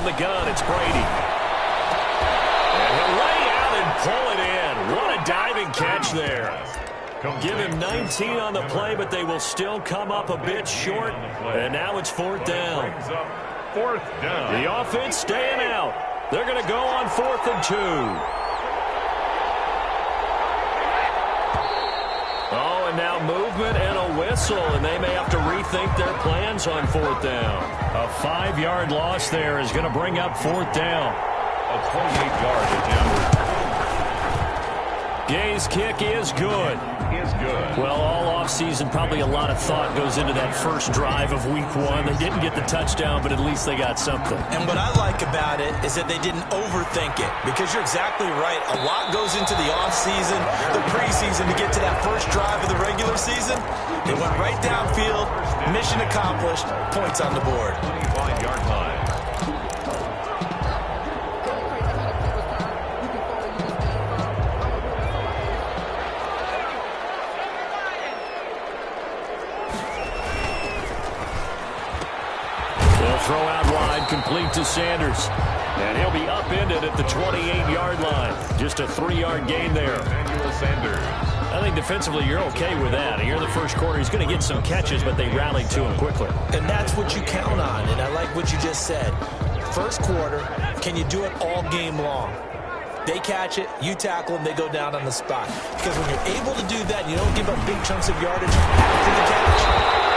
From the gun, it's Brady. And he'll lay out and pull it in. What a diving catch there. Give him 19 on the play, but they will still come up a bit short. And now it's 4th down. The offense staying out. They're going to go on 4th and 2. Oh, and now movement and a whistle, and they may have to rethink their plans on 4th down. A 5-yard loss there is going to bring up 4th down. A 28-yard attempt. Gay's kick is good. Well, all offseason, probably a lot of thought goes into that first drive of week 1. They didn't get the touchdown, but at least they got something. And what I like about it is that they didn't overthink it, because you're exactly right. A lot goes into the offseason, the preseason, to get to that first drive of the regular season. They went right downfield, mission accomplished, points on the board. 25-yard line. Throw out wide, complete to Sanders. And he'll be upended at the 28-yard line. Just a 3-yard gain there. Sanders. I think defensively you're okay with that. Here in the first quarter, he's going to get some catches, but they rallied to him quickly. And that's what you count on, and I like what you just said. First quarter, can you do it all game long? They catch it, you tackle them, they go down on the spot. Because when you're able to do that, you don't give up big chunks of yardage after the catch.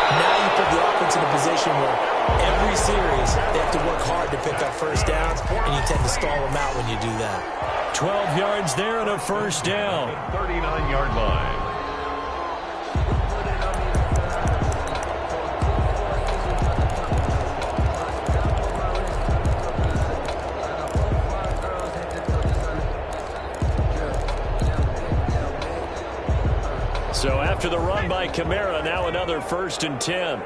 Now you put the offense in a position where every series they have to work hard to pick up first downs, and you tend to stall them out when you do that. 12 yards there and a first down. 39-yard line. So after the run by Kamara, now another 1st and 10.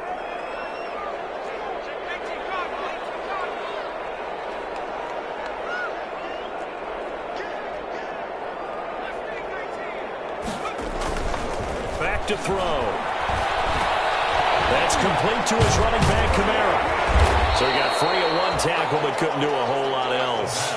Back to throw. That's complete to his running back, Kamara. So he got free of 1 tackle, but couldn't do a whole lot else.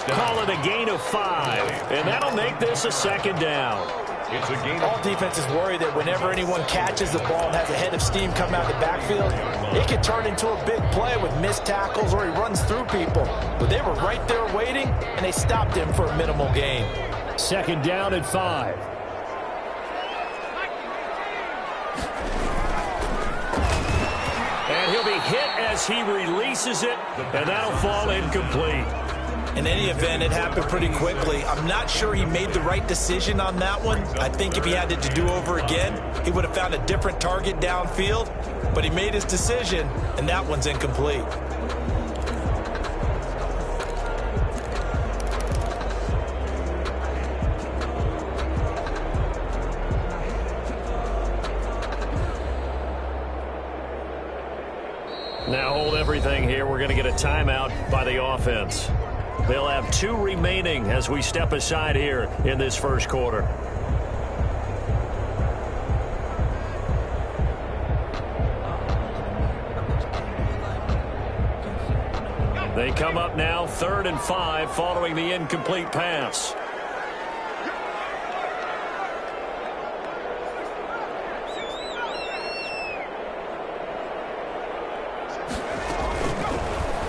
Call it a gain of 5, and that'll make this a 2nd down. It's a gain. All defenses worry that whenever anyone catches the ball and has a head of steam come out of the backfield, it could turn into a big play with missed tackles or he runs through people. But they were right there waiting, and they stopped him for a minimal gain. 2nd down at 5. And he'll be hit as he releases it, and that'll fall incomplete. In any event, it happened pretty quickly. I'm not sure he made the right decision on that one. I think if he had it to do over again, he would have found a different target downfield. But he made his decision, and that one's incomplete. Now hold everything here. We're going to get a timeout by the offense. They'll have 2 remaining as we step aside here in this first quarter. They come up now 3rd and 5 following the incomplete pass.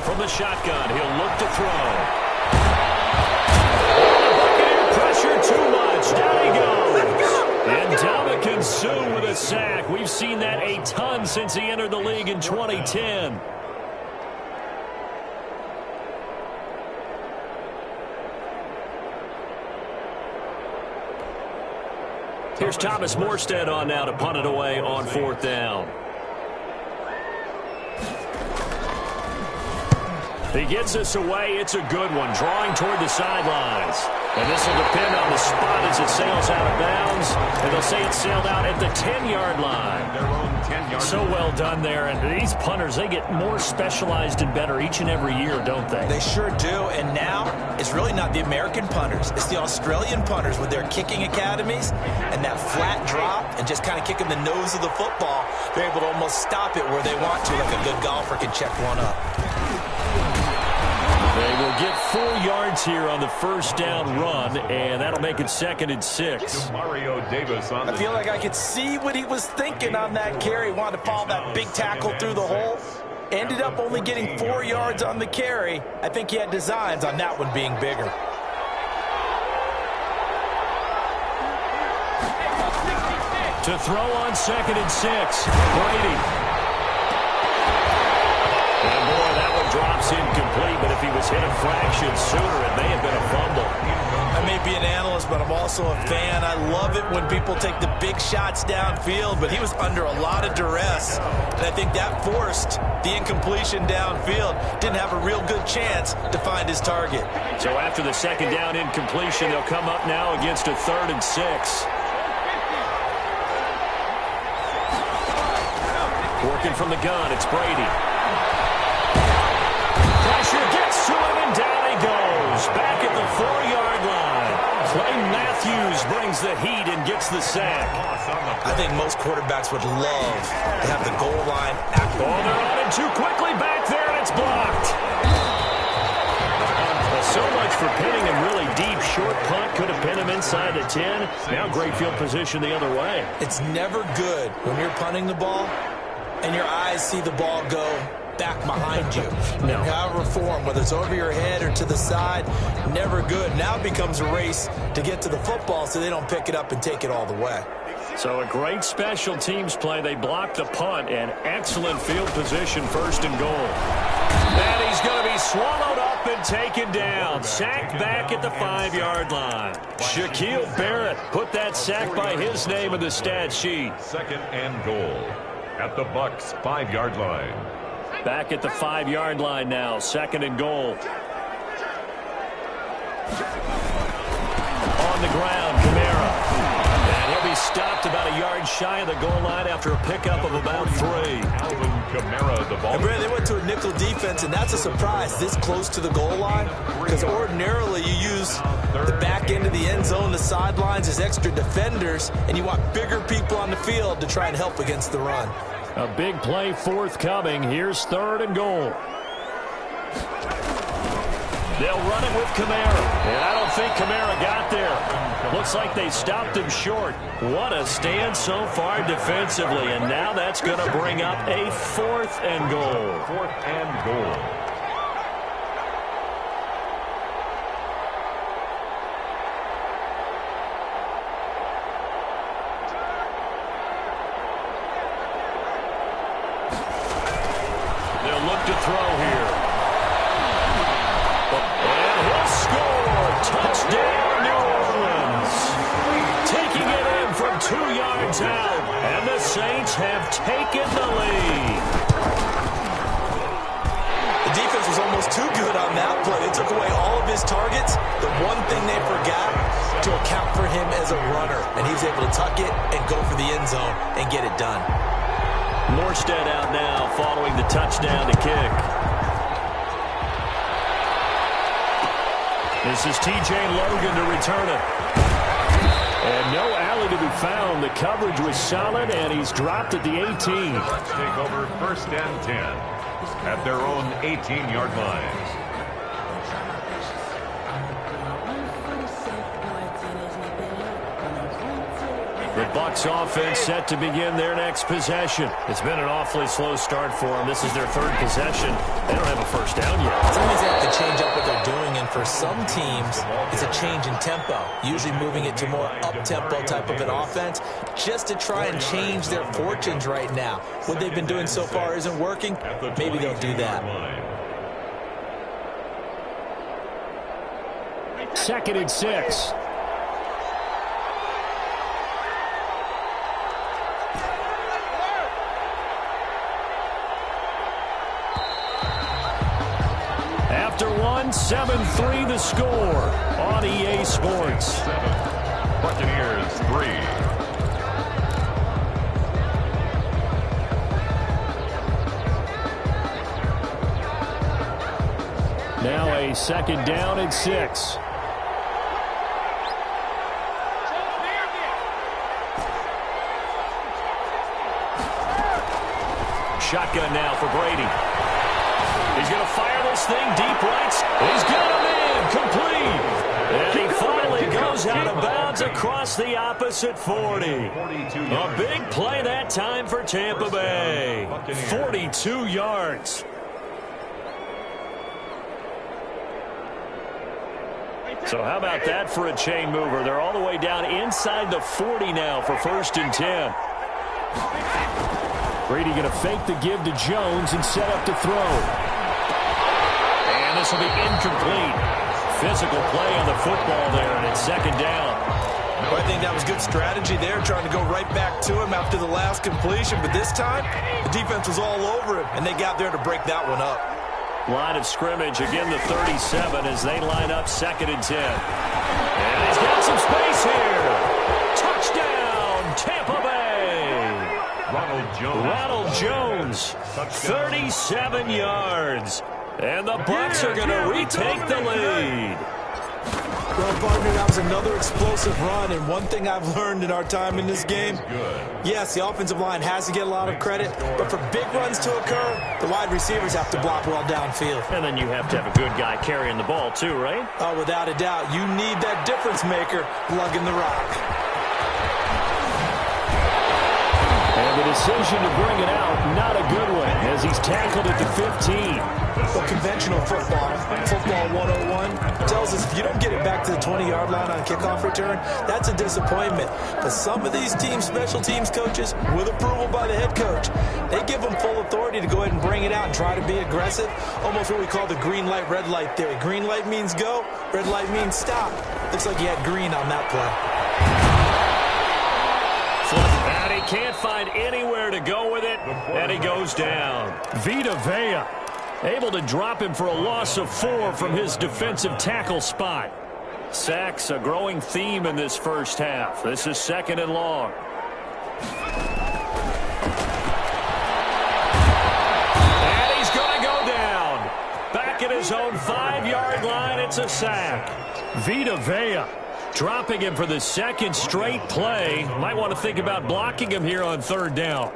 From the shotgun, he'll look to throw. Pressure too much. Down he goes. And Dominican Sue with a sack. We've seen that a ton since he entered the league in 2010. Here's Thomas Morstead on now to punt it away on 4th down. He gets us away. It's a good one. Drawing toward the sidelines. And this will depend on the spot as it sails out of bounds. And they'll say it sailed out at the 10-yard line. Their own 10-yard So well done there. And these punters, they get more specialized and better each and every year, don't they? They sure do. And now it's really not the American punters. It's the Australian punters with their kicking academies and that flat drop and just kind of kicking the nose of the football. They're able to almost stop it where they want to, like a good golfer can check one up. They will get 4 yards here on the first down run, and that'll make it 2nd and 6. Mario Davis on I feel like I could see what he was thinking on that carry. Wanted to follow that big tackle through the hole. Ended up only getting 4 yards on the carry. I think he had designs on that one being bigger. To throw on 2nd and 6, Brady. And boy, that one drops incomplete, but if he was hit a fraction sooner, it may have been a fumble. I may be an analyst, but I'm also a fan. I love it when people take the big shots downfield, but he was under a lot of duress, and I think that forced the incompletion downfield. Didn't have a real good chance to find his target. So after the 2nd down incompletion, they'll come up now against a 3rd and 6. Working from the gun, it's Brady. Pressure gets to him, and down he goes. Back at the 4-yard line. Clay Matthews brings the heat and gets the sack. I think most quarterbacks would love to have the goal line accurate. Oh, they're running too quickly back there, and it's blocked. So much for pinning him really deep. Short punt could have pinned him inside the 10. Now great field position the other way. It's never good when you're punting the ball and your eyes see the ball go back behind you. No. However form, whether it's over your head or to the side, never good. Now it becomes a race to get to the football so they don't pick it up and take it all the way. So a great special teams play. They block the punt, and excellent field position, 1st and goal. And he's going to be swallowed up and taken down. Sacked back at the 5-yard line. Shaquille Barrett put that sack by his name in the stat sheet. 2nd and goal at the Bucs 5-yard line. Back at the 5-yard line now, 2nd and goal. On the ground, Kamara. And he'll be stopped about a yard shy of the goal line after a pickup of about 3. Alvin Kamara, the ball. And Brad, they went to a nickel defense, and that's a surprise this close to the goal line, because ordinarily you use the back end of the end zone, the sidelines as extra defenders, and you want bigger people on the field to try and help against the run. A big play forthcoming. Here's 3rd and goal. They'll run it with Kamara. And I don't think Kamara got there. Looks like they stopped him short. What a stand so far defensively. And now that's going to bring up a 4th and goal. 4th and goal. They'll look to throw here. And he'll score. Touchdown, New Orleans. Taking it in from 2 yards out. And the Saints have taken the lead. The defense was almost too good on that play. They took away all of his targets. The one thing they forgot, to account for him as a runner. And he was able to tuck it and go for the end zone and get it done. Morstead out now following the touchdown to kick. This is T.J. Logan to return it. And no alley to be found. The coverage was solid, and he's dropped at the 18. Take over 1st and 10 at their own 18-yard line. The Bucs offense set to begin their next possession. It's been an awfully slow start for them. This is their 3rd possession. They don't have a first down yet. Sometimes they have to change up what they're doing, and for some teams, it's a change in tempo, usually moving it to more up-tempo type of an offense, just to try and change their fortunes right now. What they've been doing so far isn't working. Maybe they'll do that. 2nd and 6. After 7-3 the score on EA Sports. Buccaneers 3. Now a 2nd down and 6. Shotgun now for Brady. He's going to fire this thing deep right. He's got him in, complete. And he finally goes out of bounds across the opposite 40. A big play that time for Tampa Bay. 42 yards. So how about that for a chain mover? They're all the way down inside the 40 now for 1st and 10. Brady going to fake the give to Jones and set up to throw. And this will be incomplete. Physical play on the football there, and it's 2nd down. Well, I think that was good strategy there, trying to go right back to him after the last completion. But this time, the defense was all over him, and they got there to break that one up. Line of scrimmage, again the 37 as they line up 2nd and 10. And he's got some space here. Touchdown, Tampa Bay. Ronald Jones, 37 yards. And the Bucs are going to retake the lead. Well, partner, that was another explosive run, and one thing I've learned in our time in this game, yes, the offensive line has to get a lot of credit, but for big runs to occur, the wide receivers have to block well downfield. And then you have to have a good guy carrying the ball too, right? Oh, without a doubt. You need that difference maker lugging the rock. And the decision to bring it out, not a good one, as he's tackled at the 15. Well, conventional football 101, tells us if you don't get it back to the 20-yard line on kickoff return, that's a disappointment. But some of these teams, special teams coaches, with approval by the head coach, they give them full authority to go ahead and bring it out and try to be aggressive, almost what we call the green light, red light theory. Green light means go, red light means stop. Looks like he had green on that play. And he can't find anywhere to go with it, and he goes down. Vita Vea able to drop him for a loss of 4 from his defensive tackle spot. Sacks a growing theme in this first half. This is 2nd and long. And he's going to go down. Back at his own 5-yard line, it's a sack. Vita Vea dropping him for the 2nd straight play. Might want to think about blocking him here on 3rd down.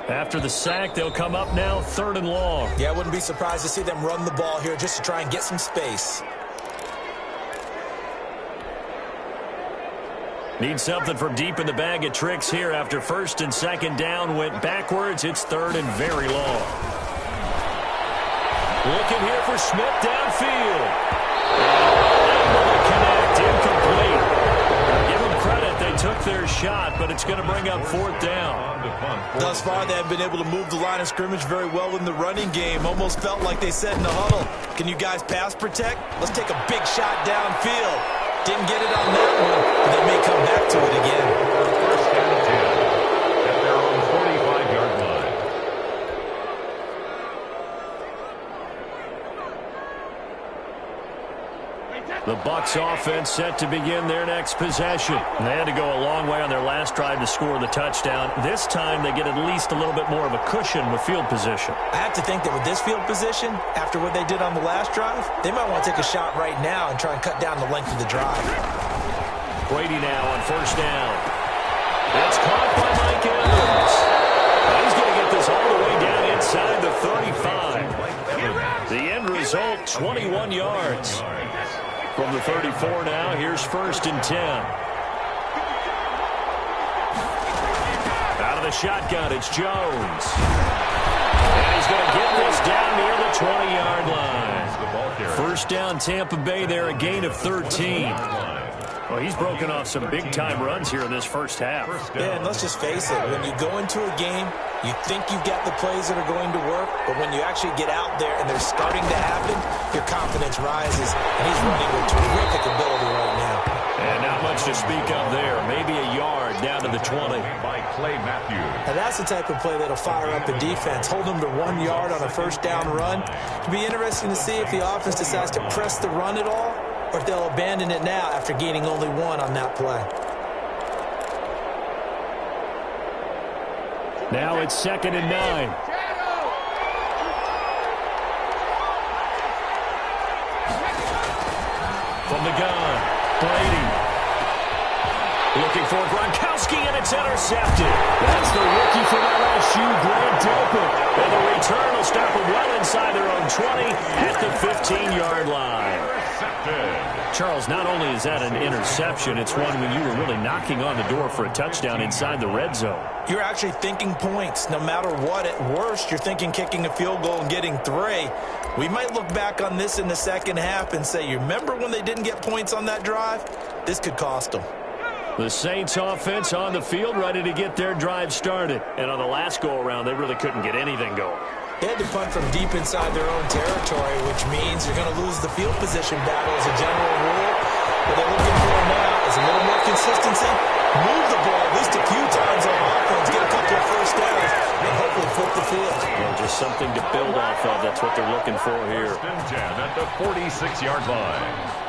After the sack, they'll come up now 3rd and long. Yeah, I wouldn't be surprised to see them run the ball here just to try and get some space. Need something from deep in the bag of tricks here after 1st and 2nd down went backwards. It's 3rd and very long. Looking here for Smith downfield. Able to connect, incomplete. Give them credit, they took their shot, but it's going to bring up 4th down. Thus far, they have been able to move the line of scrimmage very well in the running game. Almost felt like they said in the huddle, can you guys pass protect? Let's take a big shot downfield. Didn't get it on that one, but they may come back to it again. 1st and 10 at their own 45-yard line. The Bucs offense set to begin their next possession. They had to go a long way on their last drive to score the touchdown. This time they get at least a little bit more of a cushion with field position. I have to think that with this field position, after what they did on the last drive, they might want to take a shot right now and try and cut down the length of the drive. Brady now on 1st down. It's caught by Mike Evans. He's going to get this all the way down inside the 35. The end result, 21 yards. From the 34 now, here's 1st and 10. Out of the shotgun, it's Jones. And he's going to get this down near the 20-yard line. 1st down, Tampa Bay there, a gain of 13. Well, he's broken off some big-time runs here in this first half. Yeah, and let's just face it. When you go into a game, you think you've got the plays that are going to work, but when you actually get out there and they're starting to happen, your confidence rises, and he's running with terrific ability right now. And not much to speak of there. Maybe a yard down to the 20. By Clay Matthews. Now that's the type of play that'll fire up a defense. Hold them to 1 yard on a 1st down run. It'll be interesting to see if the offense decides to press the run at all, or if they'll abandon it now after gaining only 1 on that play. Now it's 2nd and 9. From the gun, Brady. Looking for Gronkowski, and it's intercepted. That's the rookie from LSU, Grant Delpit. And the return will stop them well inside their own 20 at the 15-yard line. Charles, not only is that an interception, it's one when you were really knocking on the door for a touchdown inside the red zone. You're actually thinking points. No matter what, at worst, you're thinking kicking a field goal and getting 3. We might look back on this in the second half and say, you remember when they didn't get points on that drive? This could cost them. The Saints offense on the field, ready to get their drive started. And on the last go-around, they really couldn't get anything going. They had to punt from deep inside their own territory, which means you're going to lose the field position battle as a general rule. What they're looking for now is a little more consistency, move the ball at least a few times on offense, get a couple of first downs, and hopefully flip the field. Well, just something to build off of. That's what they're looking for here. 10 at the 46-yard line.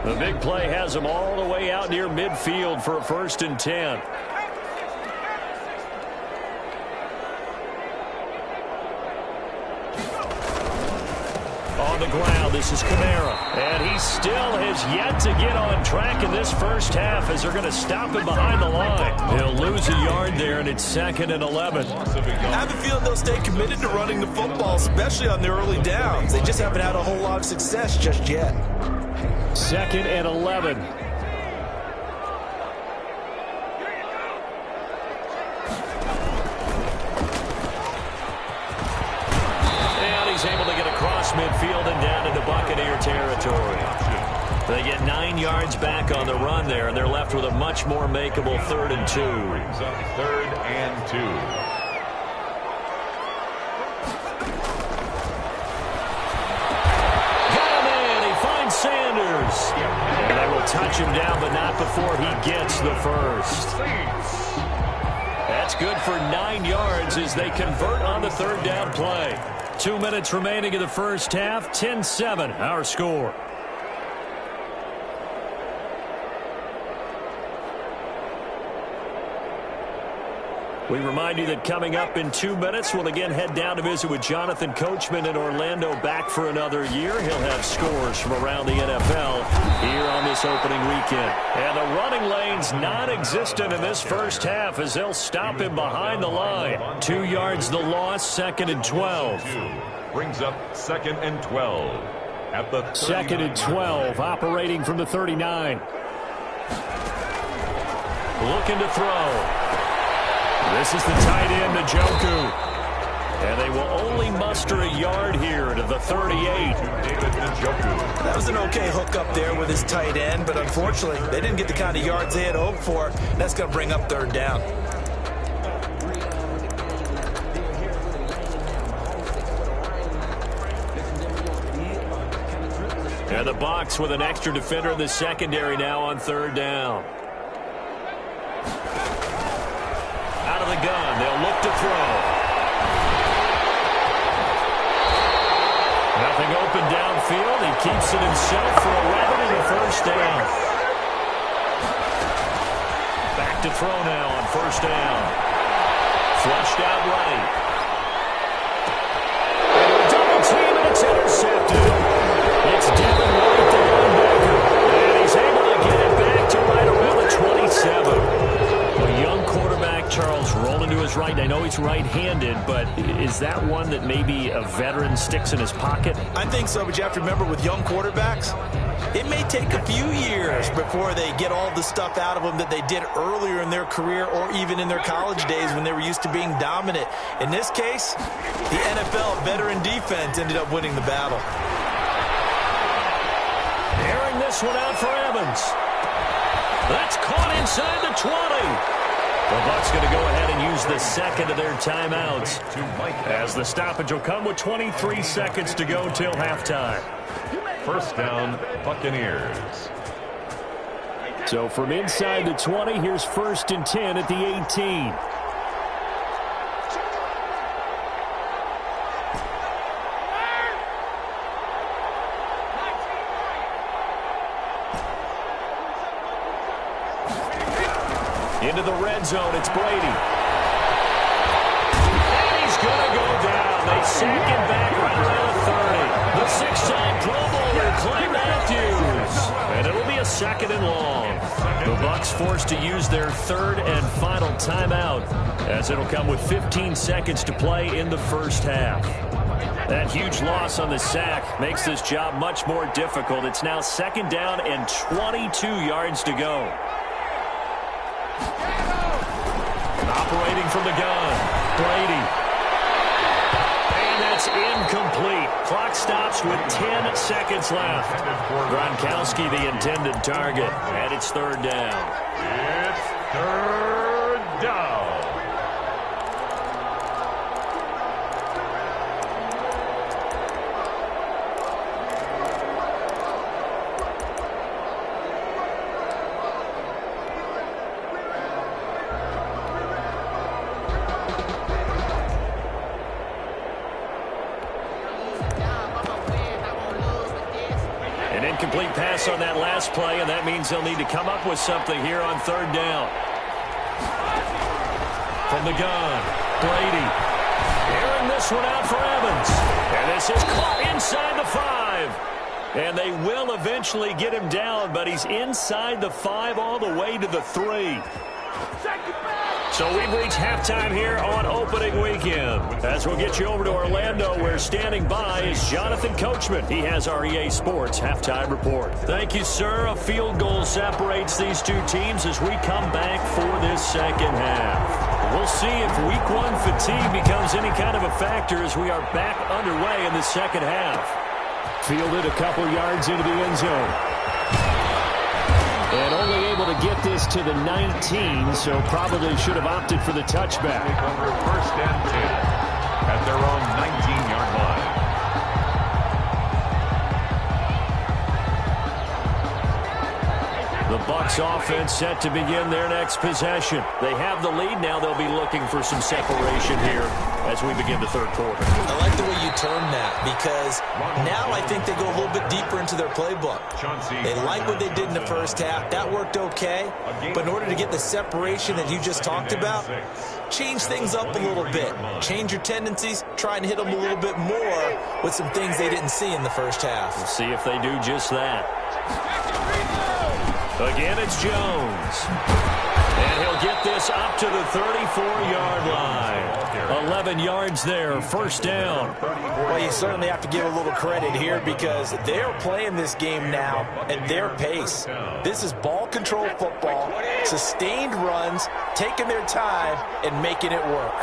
The big play has them all the way out near midfield for a 1st and 10. On the ground, this is Kamara. And he still has yet to get on track in this first half as they're going to stop him behind the line. He'll lose a yard there, and it's 2nd and 11. I have a feeling they'll stay committed to running the football, especially on their early downs. They just haven't had a whole lot of success just yet. 2nd and 11. And he's able to get across midfield and down into Buccaneer territory. They get 9 yards back on the run there, and they're left with a much more makeable 3rd and 2. Brings up 3rd and 2. Sanders. And they will touch him down, but not before he gets the first. That's good for 9 yards as they convert on the 3rd down play. 2 minutes remaining in the first half. 10-7, our score. We remind you that coming up in 2 minutes, we'll again head down to visit with Jonathan Coachman in Orlando, back for another year. He'll have scores from around the NFL here on this opening weekend. And the running lane's non-existent in this first half as they'll stop him behind the line. 2 yards the loss, 2nd and 12. Brings up 2nd and 12. At the 2nd and 12, operating from the 39. Looking to throw. This is the tight end, Njoku. And they will only muster a yard here to the 38. That was an okay hook up there with his tight end, but unfortunately, they didn't get the kind of yards they had hoped for. That's going to bring up 3rd down. And the Bucs with an extra defender in the secondary now on 3rd down. Out of the gun, they'll look to throw. Nothing open downfield. He keeps it himself for 11 and a 1st down. Back to throw now on 1st down. Flushed out right. Double team, and it's intercepted. It's Devin White, the linebacker. And he's able to get it back to right around the 27. A young quarterback, Charles, rolling to his right. I know he's right-handed, but is that one that maybe a veteran sticks in his pocket? I think so, but you have to remember with young quarterbacks, it may take a few years before they get all the stuff out of them that they did earlier in their career or even in their college days when they were used to being dominant. In this case, the NFL veteran defense ended up winning the battle. Airing this one out for Evans. That's caught inside the 20. The Bucs going to go ahead and use the 2nd of their timeouts as the stoppage will come with 23 seconds to go till halftime. 1st down, Buccaneers. So from inside the 20, here's 1st and 10 at the 18. Into the red zone, it's Brady. And he's going to go down. They sack him back right around the 30. The six-time Pro Bowler, Clay Matthews. And it'll be a second and long. The Bucs forced to use their third and final timeout, as it'll come with 15 seconds to play in the first half. That huge loss on the sack makes this job much more difficult. It's now second down and 22 yards to go. Operating from the gun, Brady. And that's incomplete. Clock stops with 10 seconds left. Gronkowski the intended target, and it's third down. It's third down. Incomplete pass on that last play, and that means they'll need to come up with something here on third down. From the gun, Brady. Airing this one out for Evans. And this is caught inside the 5. And they will eventually get him down, but he's inside the 5 all the way to the 3. So we've reached halftime here on opening weekend. As we'll get you over to Orlando, where standing by is Jonathan Coachman. He has our EA Sports halftime report. Thank you, sir. A field goal separates these two teams as we come back for this second half. We'll see if week 1 fatigue becomes any kind of a factor as we are back underway in the second half. Fielded a couple yards into the end zone. And only able to get this to the 19, so probably should have opted for the touchback. Over first and 10 at their own 19-yard line. The Bucs offense set to begin their next possession. They have the lead. Now they'll be looking for some separation here as we begin the third quarter. I like the way you term that, because now I think they go a little bit deeper into their playbook. They like what they did in the first half. That worked okay. But in order to get the separation that you just talked about, change things up a little bit. Change your tendencies. Try and hit them a little bit more with some things they didn't see in the first half. We'll see if they do just that. Again, it's Jones. And he'll get this up to the 34-yard line. 11 yards there, first down. Well, you certainly have to give a little credit here, because they're playing this game now at their pace. This is ball control football, sustained runs, taking their time, and making it work.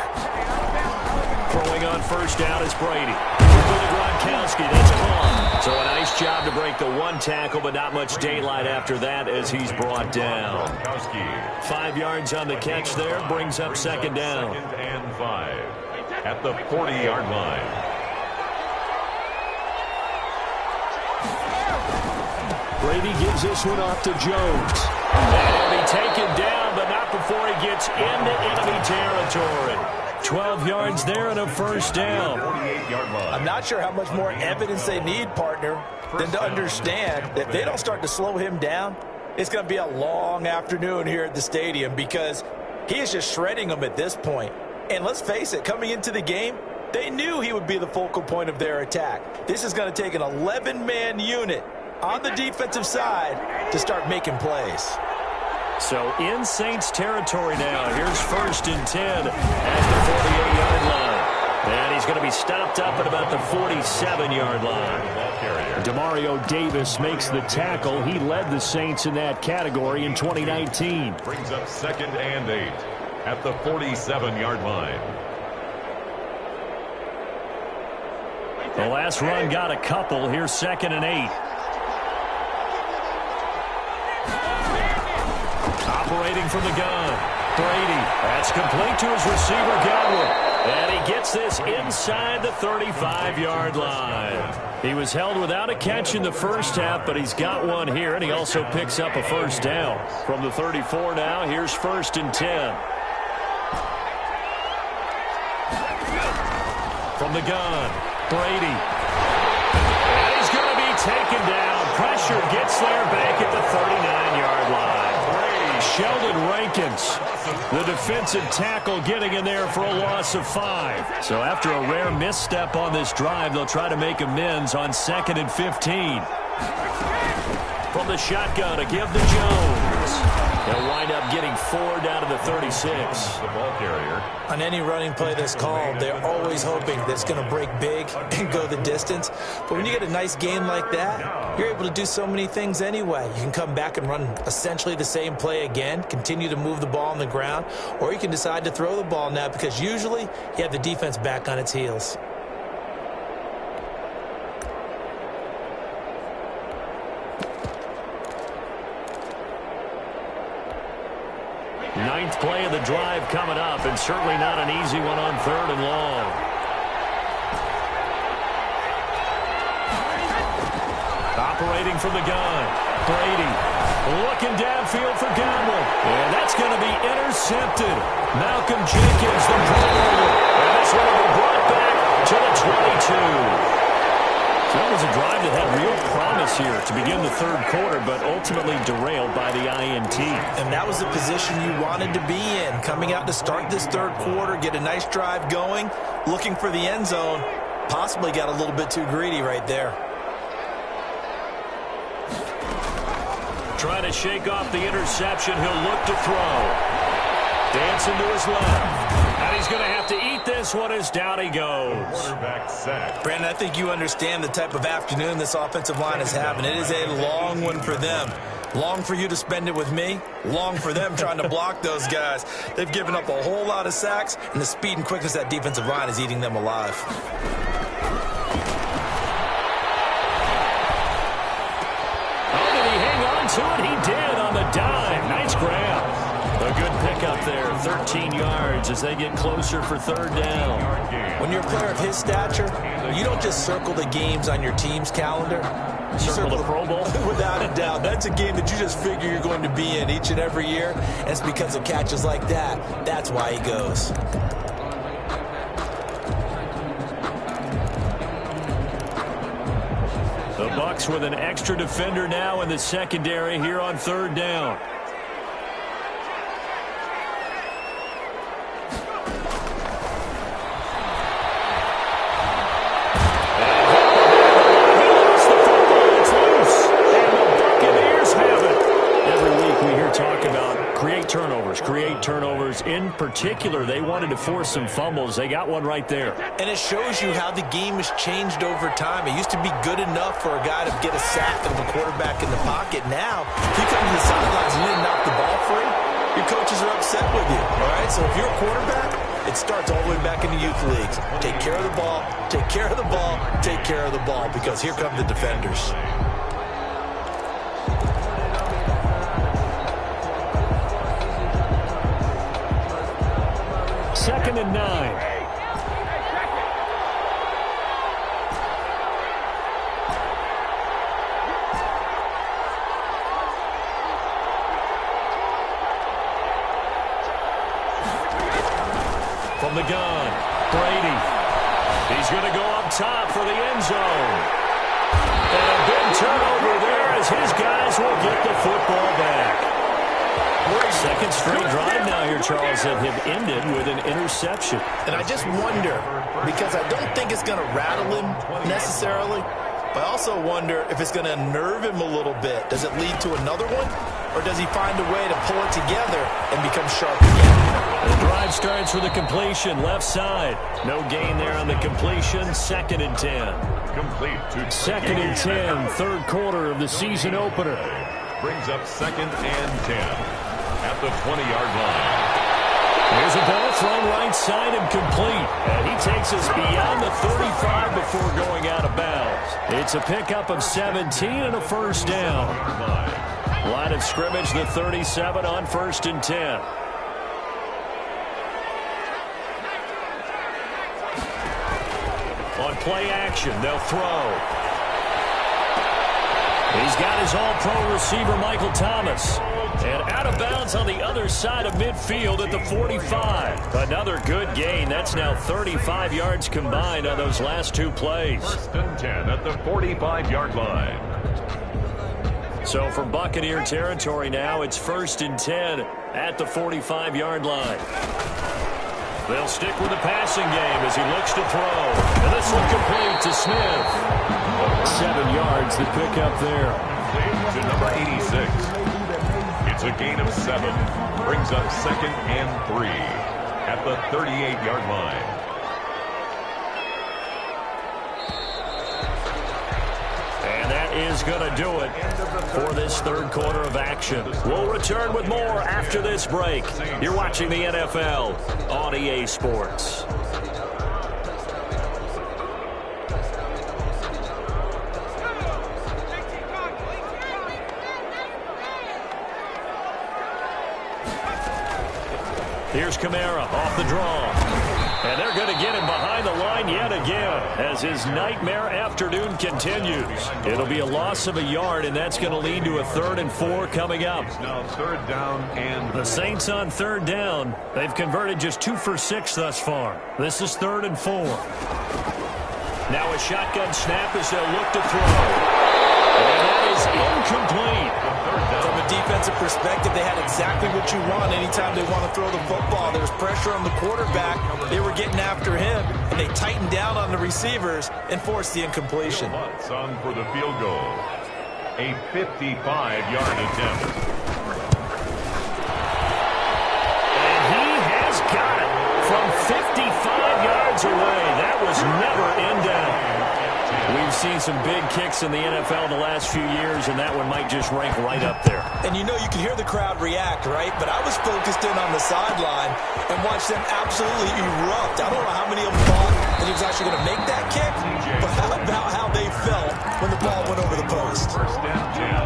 Throwing on first down is Brady. Gronkowski, that's caught. So a nice job to break the one tackle, but not much daylight after that as he's brought down. 5 yards on the catch there, brings up second down. Second and 5 at the 40-yard line. Brady gives this one off to Jones. And he'll be taken down, but not before he gets into enemy territory. 12 yards there and a first down. I'm not sure how much more evidence they need, partner, than to understand that if they don't start to slow him down, it's going to be a long afternoon here at the stadium, because he is just shredding them at this point. And let's face it, coming into the game, they knew he would be the focal point of their attack. This is going to take an 11-man unit on the defensive side to start making plays. So in Saints territory now. Here's first and 10 at the 48-yard line. And he's going to be stopped up at about the 47-yard line. Demario Davis makes the tackle. He led the Saints in that category in 2019. Brings up second and 8 at the 47-yard line. The last run got a couple. Here's second and 8. Operating from the gun, Brady. That's complete to his receiver, Godwin. And he gets this inside the 35-yard line. He was held without a catch in the first half, but he's got one here, and he also picks up a first down. From the 34 now, here's first and 10. From the gun, Brady. And he's going to be taken down. Pressure gets there back at the 39-yard line. Sheldon Rankins, the defensive tackle, getting in there for a loss of 5. So after a rare misstep on this drive, they'll try to make amends on 2nd and 15. From the shotgun to give to Jones. They'll wind up getting 4 down to the 36. The ball carrier. On any running play that's called, they're always hoping that it's going to break big and go the distance. But when you get a nice game like that, you're able to do so many things anyway. You can come back and run essentially the same play again, continue to move the ball on the ground, or you can decide to throw the ball now because usually you have the defense back on its heels. Ninth play of the drive coming up, and certainly not an easy one on 3rd and long. Operating from the gun, Brady looking downfield for Godwin, and that's going to be intercepted. Malcolm Jenkins, the Pro Bowler, and this one will be brought back to the 22. So that was a drive that had real promise here to begin the 3rd quarter, but ultimately derailed by the INT. And that was the position you wanted to be in. Coming out to start this 3rd quarter, get a nice drive going, looking for the end zone. Possibly got a little bit too greedy right there. Trying to shake off the interception. He'll look to throw. Dancing to his left. And he's going to have to eat this one as down he goes. Quarterback sack. Brandon, I think you understand the type of afternoon this offensive line is having. It is a long one for them. Long for you to spend it with me. Long for them trying to block those guys. They've given up a whole lot of sacks, and the speed and quickness of that defensive line is eating them alive. Oh, did he hang on to it? He did on the dime. Nice grab. A good pickup there, 13 yards as they get closer for 3rd down. When you're a player of his stature, you don't just circle the games on your team's calendar. You Circle the Pro Bowl? Without a doubt. That's a game that you just figure you're going to be in each and every year. And it's because of catches like that. That's why he goes. The Bucs with an extra defender now in the secondary here on 3rd down. Create turnovers. In particular, they wanted to force some fumbles. They got one right there. And it shows you how the game has changed over time. It used to be good enough for a guy to get a sack of a quarterback in the pocket. Now, if you come to the sidelines and you didn't knock the ball free, your coaches are upset with you. All right, so if you're a quarterback, it starts all the way back in the youth leagues. Take care of the ball, take care of the ball, take care of the ball, because here come the defenders. 2nd and 9. From the gun, Brady. He's going to go up top for the end zone. And a big turnover there as his guys will get the football back. 2nd straight drive now here, Charles, that have ended with an interception. And I just wonder, because I don't think it's going to rattle him necessarily, but I also wonder if it's going to unnerve him a little bit. Does it lead to another one? Or does he find a way to pull it together and become sharp again? The drive starts with a completion, left side. No gain there on the completion, 2nd and 10. Complete to 2nd and 10, 3rd quarter of the season opener. Brings up 2nd and 10. At the 20-yard line. Here's a ball thrown right side and complete. And he takes us beyond the 35 before going out of bounds. It's a pickup of 17 and a 1st down. Line of scrimmage, the 37 on 1st and 10. On play action, they'll throw. He's got his all-pro receiver, Michael Thomas. And out of bounds on the other side of midfield at the 45. Another good gain. That's now 35 yards combined on those last 2 plays. 1st and 10 at the 45-yard line. So from Buccaneer territory now, it's 1st and 10 at the 45-yard line. They'll stick with the passing game as he looks to throw. And this one complete to Smith. 7 yards to pick up there. To number 86. It's a gain of 7. Brings up 2nd and 3 at the 38-yard line. Is going to do it for this third quarter of action. We'll return with more after this break. You're watching the NFL on EA Sports. Here's Kamara off the draw. And they're going to get him behind the line yet again as his nightmare afternoon continues. It'll be a loss of a yard, and that's going to lead to a 3rd and 4 coming up. Now 3rd down and the Saints on 3rd down. They've converted just 2 for 6 thus far. This is 3rd and 4. Now a shotgun snap as they'll look to throw. And that is incomplete. From a defensive perspective, they had exactly what you want anytime they want to throw the football. There was pressure on the quarterback. They were getting after him, and they tightened down on the receivers and forced the incompletion. On for the field goal. A 55-yard attempt. And he has got it from 55 yards away. That was never in doubt. We've seen some big kicks in the NFL the last few years, and that one might just rank right up there. And you know, you can hear the crowd react, right? But I was focused in on the sideline and watched them absolutely erupt. I don't know how many of them thought that he was actually going to make that kick, but how about how they felt when the ball went over the post? 1st and 10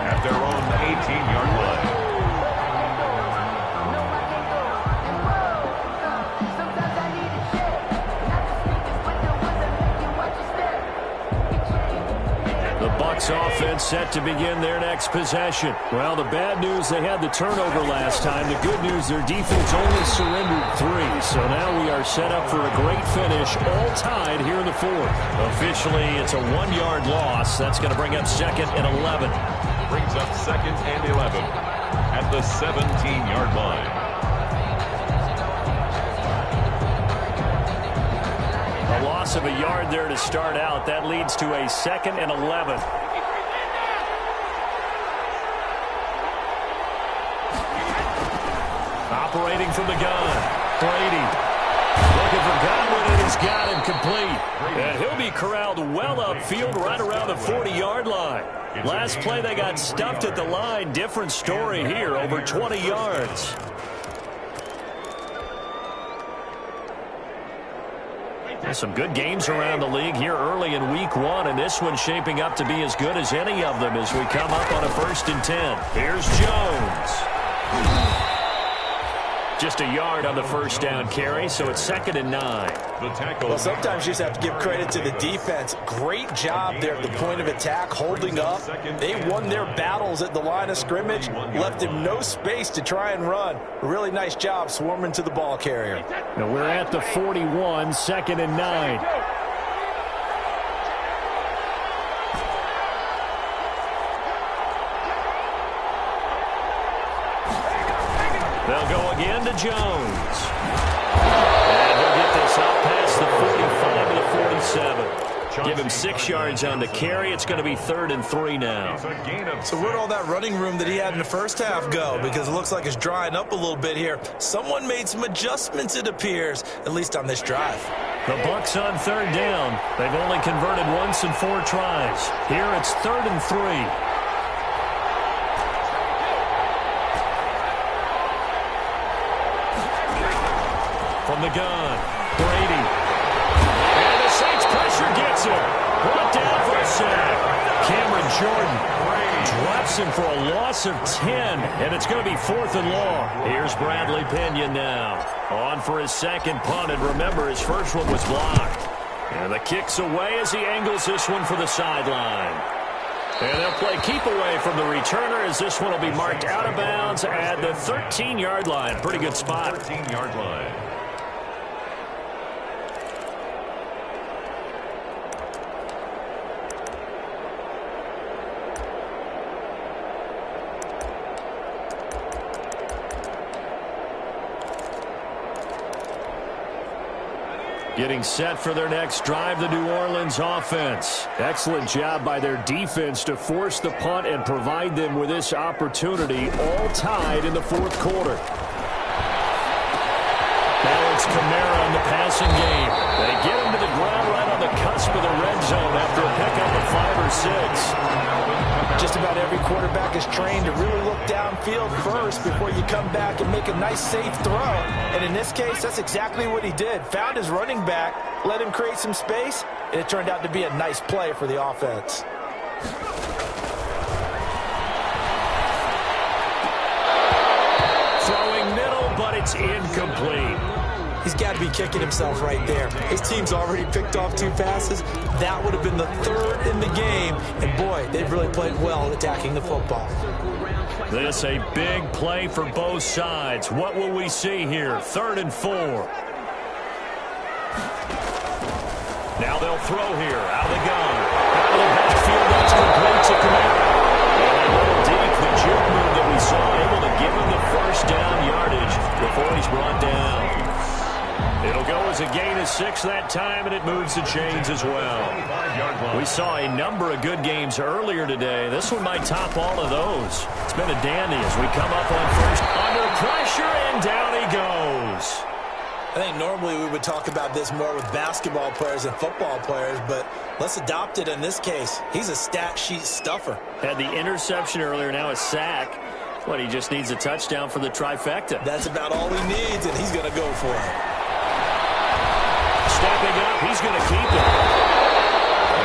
at their own 18-yard line. Offense set to begin their next possession. Well, the bad news, they had the turnover last time. The good news, their defense only surrendered 3. So now we are set up for a great finish, all tied here in the 4th. Officially, it's a 1-yard loss. That's going to bring up 2nd and 11. Brings up 2nd and 11 at the 17-yard line. A loss of a yard there to start out. That leads to a 2nd and 11. Operating from the gun, Brady. Looking for Godwin, and he's got him complete. And he'll be corralled well upfield right around the 40-yard line. Last play, they got stuffed at the line. Different story here, over 20 yards. There's some good games around the league here early in week 1, and this one's shaping up to be as good as any of them as we come up on a 1st and 10. Here's Jones. Just a yard on the 1st down carry, so it's 2nd and 9. Well, sometimes you just have to give credit to the defense. Great job there at the point of attack, holding up. They won their battles at the line of scrimmage, left him no space to try and run. Really nice job swarming to the ball carrier. Now we're at the 41, 2nd and 9. They'll go again to Jones. And he'll get this up past the 45 to the 47. Give him 6 yards on the carry. It's going to be 3rd and 3 now. So where'd all that running room that he had in the first half go? Because it looks like it's drying up a little bit here. Someone made some adjustments, it appears, at least on this drive. The Bucs on 3rd down. They've only converted once in 4 tries. Here it's 3rd and 3. From the gun, Brady. And the Saints pressure gets him. Brought down for a sack. Cameron Jordan drops him for a loss of 10, and it's going to be 4th and long. Here's Bradley Pinion now. On for his 2nd punt, and remember, his first one was blocked. And the kick's away as he angles this one for the sideline. And they'll play keep away from the returner as this one will be marked out of bounds at the 13-yard line. Pretty good spot. 13-yard line. Getting set for their next drive, the New Orleans offense. Excellent job by their defense to force the punt and provide them with this opportunity, all tied in the fourth quarter. Now it's Kamara in the passing game. They get him to the ground right on the cusp of the red zone after a pickup of 5 or 6. Just about every quarterback is trained to really look downfield first before you come back and make a nice, safe throw. And in this case, that's exactly what he did. Found his running back, let him create some space, and it turned out to be a nice play for the offense. Throwing middle, but it's incomplete. He's got to be kicking himself right there. His team's already picked off 2 passes. That would have been the 3rd in the game. And, boy, they've really played well attacking the football. This a big play for both sides. What will we see here? 3rd and 4. Now they'll throw here. Out of the gun. Out of the backfield. That's complete to Kamara. And a little deep. The juke move that we saw able to give him the first down yardage before he's brought down. It'll go as a gain of 6 that time, and it moves the chains as well. We saw a number of good games earlier today. This one might top all of those. It's been a dandy as we come up on first. Under pressure, and down he goes. I think normally we would talk about this more with basketball players and football players, but let's adopt it in this case. He's a stat sheet stuffer. Had the interception earlier, now a sack. What, he just needs a touchdown for the trifecta. That's about all he needs, and he's going to go for it. Stepping up, he's going to keep it.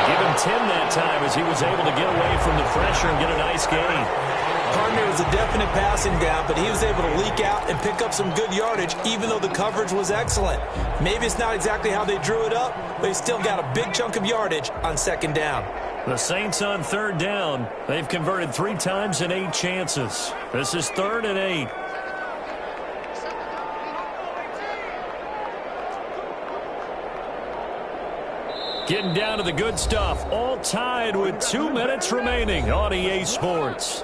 Give him 10 that time as he was able to get away from the pressure and get a nice gain. Hardman was a definite passing down, but he was able to leak out and pick up some good yardage, even though the coverage was excellent. Maybe it's not exactly how they drew it up, but he still got a big chunk of yardage on 2nd down. The Saints on 3rd down. They've converted 3 times in 8 chances. This is 3rd and 8. Getting down to the good stuff. All tied with 2 minutes remaining on EA Sports.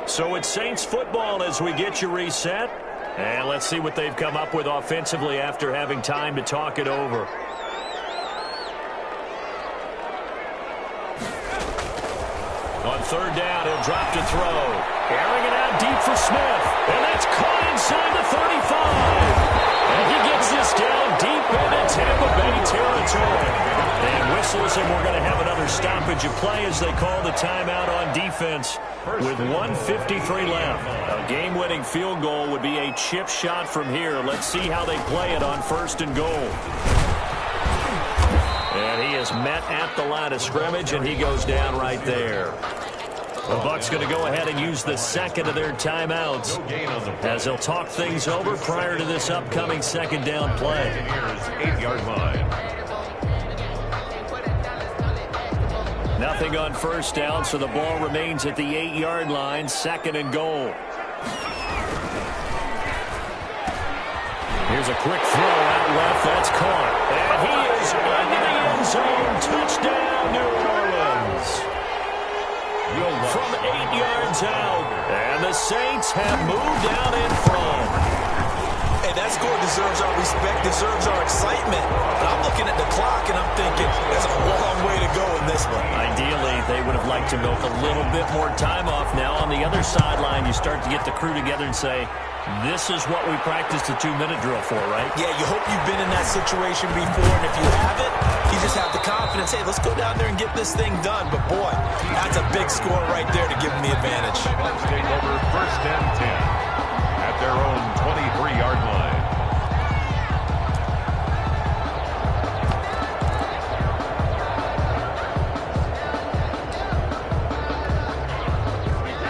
So it's Saints football as we get you reset. And let's see what they've come up with offensively after having time to talk it over. On 3rd down, he'll drop to throw. Airing it out deep for Smith. And that's caught inside the 35. And he gets this down deep into Tampa Bay territory. And whistles, and we're going to have another stoppage of play as they call the timeout on defense with 1:53 left. A game-winning field goal would be a chip shot from here. Let's see how they play it on 1st and goal. And he is met at the line of scrimmage, and he goes down right there. The Bucs going to go ahead and use the 2nd of their timeouts as they'll talk things over prior to this upcoming 2nd down play. Here's 8-yard line. Nothing on 1st down, so the ball remains at the 8-yard line, 2nd and goal. Here's a quick throw out left. That's caught. And he is into the end zone. Touchdown, New Orleans. From 8 yards out. And the Saints have moved out in front. Hey, that score deserves our respect, deserves our excitement. But I'm looking at the clock, and I'm thinking, there's a long way to go in this one. Ideally, they would have liked to milk a little bit more time off. Now, on the other sideline, you start to get the crew together and say, this is what we practiced the 2-minute drill for, right? Yeah, you hope you've been in that situation before, and if you haven't, you just have the confidence, hey, let's go down there and get this thing done. But, boy, that's a big score right there to give them the advantage. Let's take over 1st and 10 at their own 23-yard line.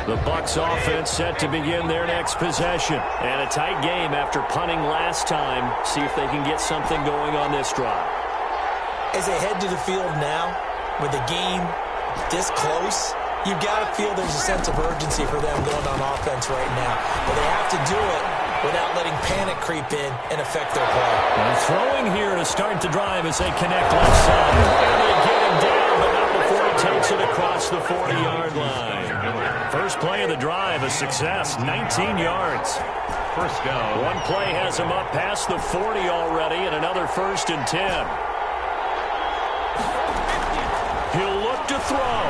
The Bucs offense set to begin their next possession. And a tight game after punting last time. See if they can get something going on this drive. As they head to the field now, with the game this close, You've got to feel there's a sense of urgency for them going on offense right now. But they have to do it without letting panic creep in and affect their play. And throwing here to start the drive as they connect left side. And they get him down, but not before he takes it across the 40-yard line. First play of the drive, a success, 19 yards. First down. One play has him up past the 40 already, and another 1st and 10. He'll look to throw.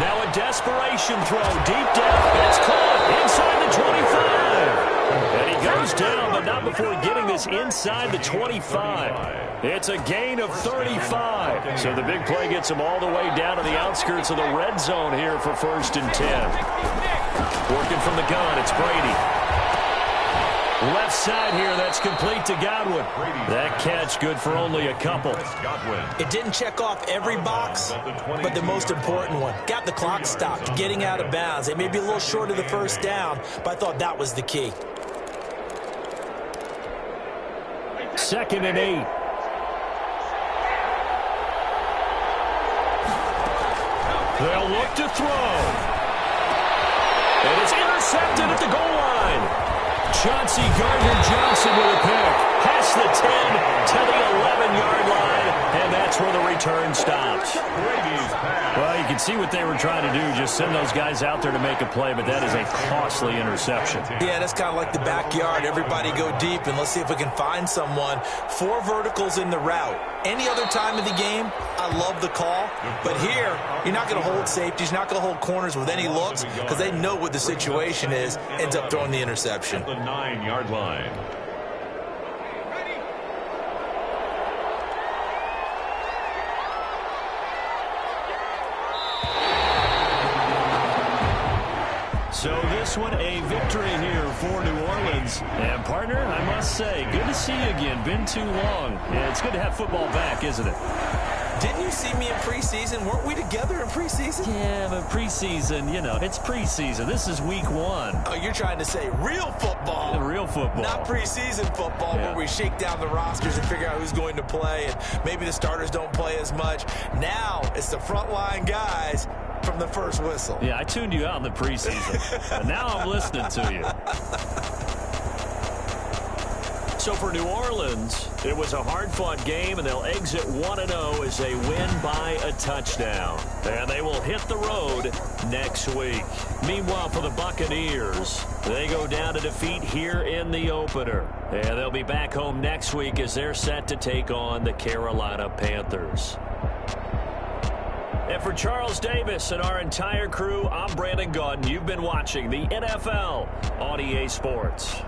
Now a desperation throw, deep down. It's caught inside the 25. And he goes down, but not before getting this inside the 25. It's a gain of 35. So the big play gets him all the way down to the outskirts of the red zone here for 1st and 10. Working from the gun, it's Brady. Left side here, that's complete to Godwin. That catch good for only a couple. It didn't check off every box, but the most important one. Got the clock stopped, getting out of bounds. They may be a little short of the first down, but I thought that was the key. 2nd and 8. They'll look to throw. And it's intercepted at the goal line. Chauncey Gardner-Johnson with a pick. Past the 10 to the 11-yard line, and that's where the return stops. Well, you can see what they were trying to do, just send those guys out there to make a play, but that is a costly interception. Yeah, that's kind of like the backyard. Everybody go deep, and let's see if we can find someone. 4 verticals in the route. Any other time of the game, I love the call, but here, you're not going to hold safeties, you're not going to hold corners with any looks, because they know what the situation is, ends up throwing the interception. At the 9-yard line. So this one, a victory here for New Orleans. And, partner, I must say, good to see you again. Been too long. Yeah, it's good to have football back, isn't it? Didn't you see me in preseason? Weren't we together in preseason? Yeah, but preseason, you know, it's preseason. This is week 1. Oh, you're trying to say real football. Real football. Not preseason football, where we shake down the rosters and figure out who's going to play, and maybe the starters don't play as much. Now it's the frontline guys from the first whistle. Yeah, I tuned you out in the preseason. But now I'm listening to you. So for New Orleans, it was a hard-fought game, and they'll exit 1-0 as they win by a touchdown. And they will hit the road next week. Meanwhile, for the Buccaneers, they go down to defeat here in the opener. And they'll be back home next week as they're set to take on the Carolina Panthers. And for Charles Davis and our entire crew, I'm Brandon Gaudin. You've been watching the NFL on EA Sports.